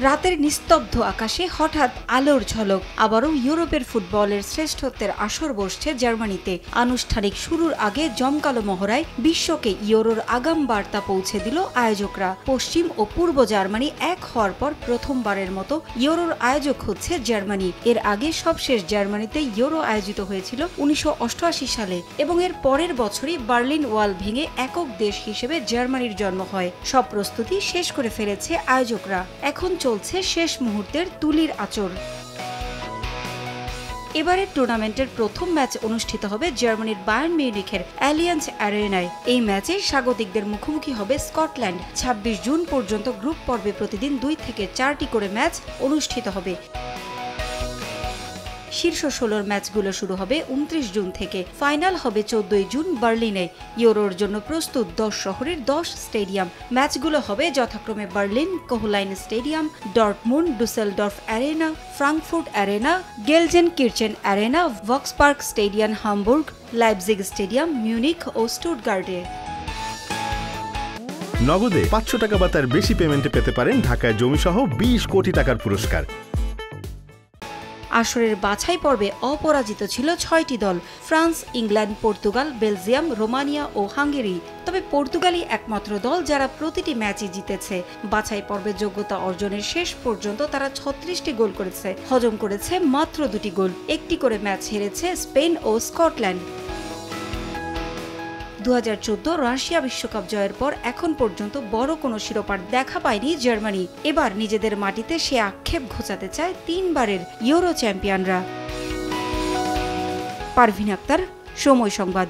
রাতের নিস্তব্ধ আকাশে হঠাৎ আলোর ঝলক। আবারও ইউরোপের ফুটবলের শ্রেষ্ঠত্বের আসর বসছে জার্মানিতে। আনুষ্ঠানিক শুরুর আগে জমকালো মহড়ায় বিশ্বকে ইউরোর আগাম বার্তা পৌঁছে দিল আয়োজকরা। পশ্চিম ও পূর্ব জার্মানি এক হওয়ার পর প্রথমবারের মতো ইউরোর আয়োজক হচ্ছে জার্মানি। এর আগে সবশেষ জার্মানিতে ইউরো আয়োজিত হয়েছিল 1988 সালে এবং এর পরের বছরই বার্লিন ওয়াল ভেঙে একক দেশ হিসেবে জার্মানির জন্ম হয়। সব প্রস্তুতি শেষ করে ফেলেছে আয়োজকরা। এখন চলছে শেষ মুহূর্তের তুলির আঁচড়। এবারের টুর্নামেন্টের প্রথম ম্যাচ অনুষ্ঠিত হবে জার্মানির বায়ার্ন মিউনিখের অ্যালিয়ান্স অ্যারেনায়। এই ম্যাচে স্বাগতিকদের মুখোমুখি হবে স্কটল্যান্ড। 26 জুন পর্যন্ত গ্রুপ পর্বে প্রতিদিন 2 থেকে 4টি করে ম্যাচ অনুষ্ঠিত হবে। শীর্ষ 16 ম্যাচগুলো শুরু হবে 29 জুন থেকে। ফাইনাল হবে 14 জুন বার্লিনে। ইউরোর জন্য প্রস্তুত 10 শহরের 10 স্টেডিয়াম। ম্যাচগুলো হবে যথাক্রমে Berlin Cologne stadium, Dortmund Dusseldorf arena, Frankfurt arena, Gelsenkirchen arena, Wolfsburg stadium Hamburg, Leipzig stadium Munich ও স্টুটগার্টে। নগদে 500 টাকা বা তার বেশি পেমেন্টে পেতে পারেন ঢাকায় জমিসহ 20 কোটি টাকার পুরস্কার। আসরের বাছাই পর্বে অপরাজিত ছিল 6টি দল: France, England, Portugal, Belgium, Romania ও হাঙ্গেরি। তবে পর্তুগালই একমাত্র দল যারা প্রতিটি ম্যাচই জিতেছে। বাছাই পর্বে যোগ্যতা অর্জনের শেষ পর্যন্ত তারা 36টি গোল করেছে, হজম করেছে মাত্র 2টি গোল। একটি করে ম্যাচ হেরেছে স্পেন ও স্কটল্যান্ড। 2014 রাশিয়া বিশ্বকাপ জয়ের পর এখন পর্যন্ত বড় কোনো শিরোপার দেখা পায়নি জার্মানি। এবার নিজেদের মাটিতে সে আক্ষেপ ঘোচাতে চায় 3বারের ইউরো চ্যাম্পিয়নরা। পারভিন আক্তার, সময় সংবাদ।